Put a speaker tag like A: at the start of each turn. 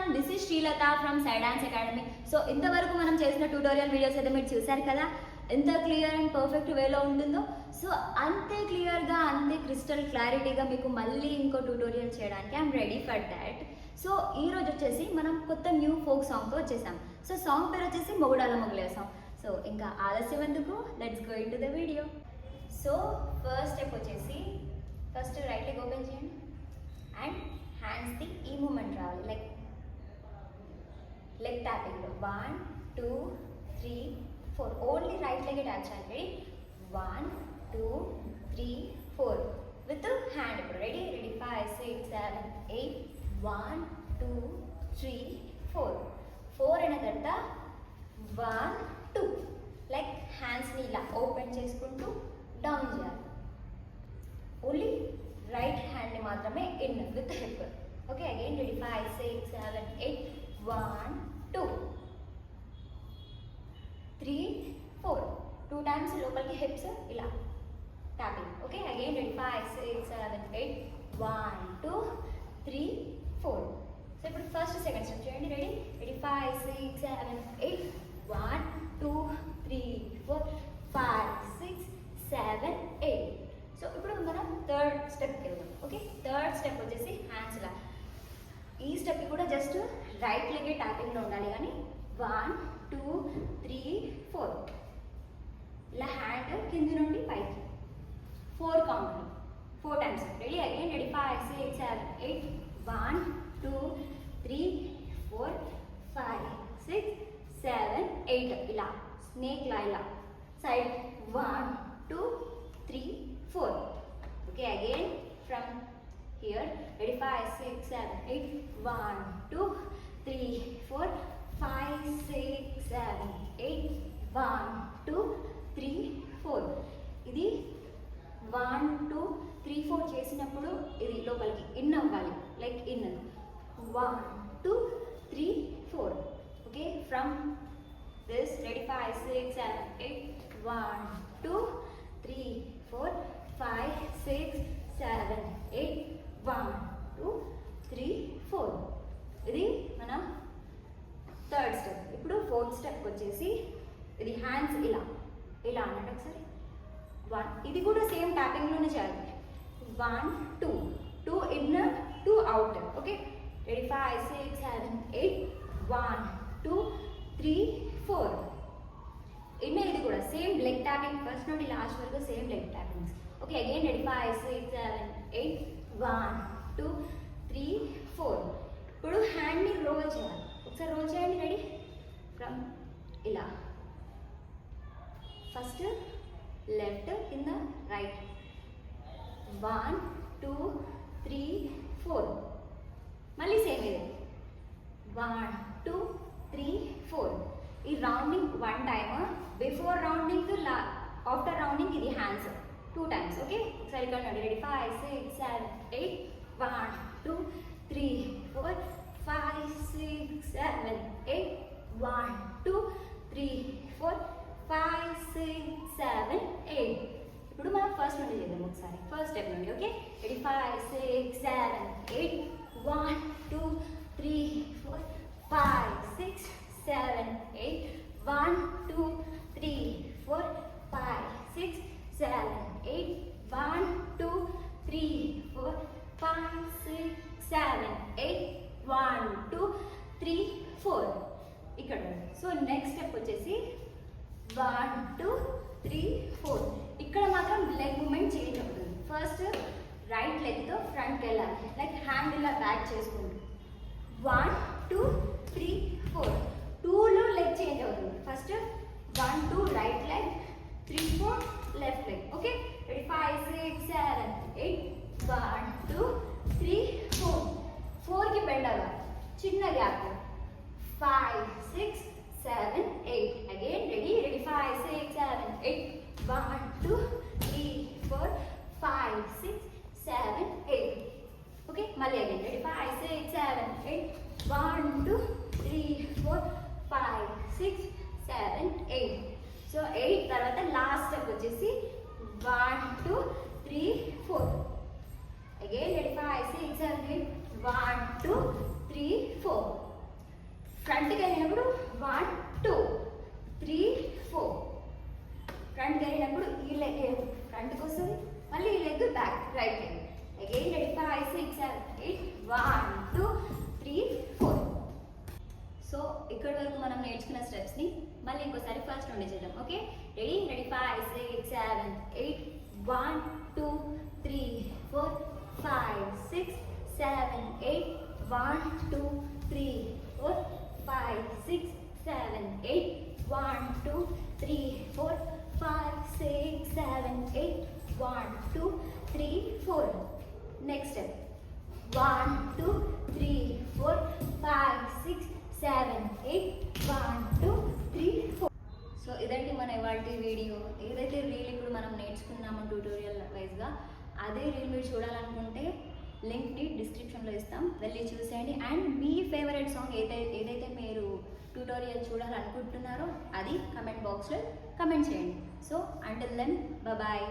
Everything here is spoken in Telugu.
A: Everyone, this is Srilatha from Sai dance academy. So ఇంతవరకు మనం చేసిన ట్యూటోరియల్ వీడియోస్ అయితే మీరు చూశారు కదా, ఎంత క్లియర్ అండ్ పర్ఫెక్ట్ వేలో ఉంటుందో. సో అంతే క్లియర్గా, అంతే క్రిస్టల్ క్లారిటీగా మీకు మళ్ళీ ఇంకో ట్యూటోరియల్ చేయడానికి I'm ready for that. So ఈరోజు వచ్చేసి మనం కొత్త న్యూ ఫోక్ సాంగ్తో వచ్చేసాం. సో సాంగ్ పేరు వచ్చేసి మొగుడాల మొగులేసాం. సో ఇంకా ఆలస్యం ఎందుకు, let's go into the video. So first step వచ్చేసి ఫస్ట్ రైట్ లెగ్ ఓపెన్ చేయండి అండ్ హ్యాండ్స్ది ఈ మూమెంట్ రావాలి, లైక్ లెగ్ ట్యాపింగ్లో 1 2 3 4 ఓన్లీ రైట్ లెగ్ ట్యాప్ చేయండి. 1 2 3 4 విత్ హ్యాండ్. ఇప్పుడు రెడీ 5 6 7 8 1 2 3 4 అయిన తర్వాత 1 2 లైక్ హ్యాండ్స్ని ఇలా ఓపెన్ చేసుకుంటూ డౌన్ చేయాలి. ఓన్లీ రైట్ హ్యాండ్ని మాత్రమే in with hip. Okay, again ready 5 6 7 8 1 2 3 4 2 times లోపలికి హిప్స్ ఇలా tapping. Okay, again ready 5 6 7 8 1 2 3 4. So ఇప్పుడు ఫస్ట్ సెకండ్ స్టెప్ చేయండి. రెడీ 5 6 7 8 1 2 3 4 5 6 7 8. సో ఇప్పుడు మనం థర్డ్ స్టెప్కి వెళ్దాం. ఓకే, థర్డ్ స్టెప్ వచ్చేసి హ్యాండ్స్ ఇలా. ఈ స్టెప్కి కూడా జస్ట్ రైట్ లెగ్ ట్యాపింగ్లో ఉండాలి, కానీ 1 2 3 4 ఇలా హ్యాండ్ కింది నుండి పైకి 4 కౌంట్లు 4 టైమ్స్. రెడీ అగైన్ రెడీ 5 6 7 8 1 2 3 4 5 6 7 8 ఇలా స్నేక్లా ఇలా side 1 2 3 4. Okay, again from here ready 5 6 7 8 1 2 3 4 5 6 7 8 1 2 3 4. ఇది 1 2 3 4 చేసినప్పుడు ఇది లోపలికి ఇన్ అవ్వాలి, like in 1 2 3 4. Okay, from this ready 5 6 7 8 1 2 3 4 5 6 7 8 1 2 3 4. ఇది మన థర్డ్ స్టెప్. ఇప్పుడు ఫోర్త్ స్టెప్ వచ్చేసి ఇది హ్యాండ్స్ ఇలా ఇలా అన్నట్టు ఒకసారి 1. ఇది కూడా సేమ్ ట్యాపింగ్లోనే చేయాలి. 1 2 2 in 2 out. Okay, ready 5 6 7 8 1 2 3 4. In ఇది కూడా సేమ్ లెగ్ ట్యాపింగ్, ఫస్ట్ నుండి లాస్ట్ వరకు same leg tappings. Okay, again ready 5 6 7 8 1 2 3 4. ఇప్పుడు హ్యాండ్ని రోల్ చేయాలి. ఒకసారి రోల్ చేయండి. రెడీ ఫ్రమ్ ఇలా ఫస్ట్ లెఫ్ట్ కింద రైట్ 1 2 3 4. మళ్ళీ సేమ్ ఇదే 1 2 3 4. ఈ rounding 1 time, before rounding after rounding ఇది హ్యాండ్స్ 2 టైమ్స్. ఓకే, ఒకసారి ఇక్కడ రెడీ 5 6 7 8 1 2 3 4 5 6 7 8 1 2 3 4 5 6 7 8. ఇప్పుడు మనం ఫస్ట్ నుండి చేద్దాం ఒకసారి, ఫస్ట్ స్టెప్ నుండి. ఓకే, రెడీ 5 6 7 8 1 2 3 4 5 6 7 8 1 2 3 4 5 6 7 8 1 2 3 4 5 6 7 8 1 2 3 4 ఇక్కడ. సో నెక్స్ట్ స్టెప్ వచ్చేసి 1 2 3 4. ఇక్కడ మాత్రం లెగ్ మూమెంట్ చేంజ్ అవుతుంది. ఫస్ట్ రైట్ లెగ్తో ఫ్రంట్కి వెళ్ళాలి, లైక్ హ్యాండ్ ఇలా బ్యాక్ చేసుకుంటూ 1 2 3 4. 2లో లెగ్ చేంజ్ అవుతుంది. First 1 2 right leg 3 4 left leg. Okay, ready 5 6 7 8 1 2 3 4. 4కి బెండ్ అవ్వాలి, చిన్న గ్యాప్ 5 6 7 8. Again ready 5 6 7 8 1 2 3 4 5 6 7 8. ఓకే, మళ్ళీ అగైన్ రెడీ 5 6 7 8 1 2 3 4 5 6 7 8. సో 8 తర్వాత లాస్ట్ స్టెప్ వచ్చేసి 1 2 3 4. Again ready 5 6 7 8 1 2 3 4. ఫ్రంట్కి వెళ్ళినప్పుడు 1 2 3 4. ఫ్రంట్కి వెళ్ళినప్పుడు ఈ లెగ్ ఫ్రంట్కి వస్తుంది, మళ్ళీ ఈ leg back right leg. Again ready 5 6 7 8 1 2 3 4. So ఇక్కడ వరకు మనం నేర్చుకున్న స్టెప్స్ని మళ్ళీ ఇంకోసారి ఫస్ట్ నుండి చేద్దాం. Okay, ready 5 6 7 8 1 2 3 4 5 6 7 8 1 2 3 4 5 6 7 8 1 2 3 4 5 6 7 8 1 2 3 4. Next step 1 2 3 4 5 6 7 8 1 2 3 4. So ఇదండి మన ఇవాళ వీడియో. ఏదైతే రీల్ ఇప్పుడు మనం నేర్చుకున్నామో ట్యూటోరియల్ వైజ్గా, అదే రీల్ మీరు చూడాలనుకుంటే లింక్ని డిస్క్రిప్షన్లో ఇస్తాం, వెళ్ళి చూసేయండి. అండ్ మీ ఫేవరెట్ సాంగ్ ఏదైతే మీరు ట్యూటోరియల్ చూడాలనుకుంటున్నారో అది కమెంట్ బాక్స్లో కమెంట్ చేయండి. So until then bye.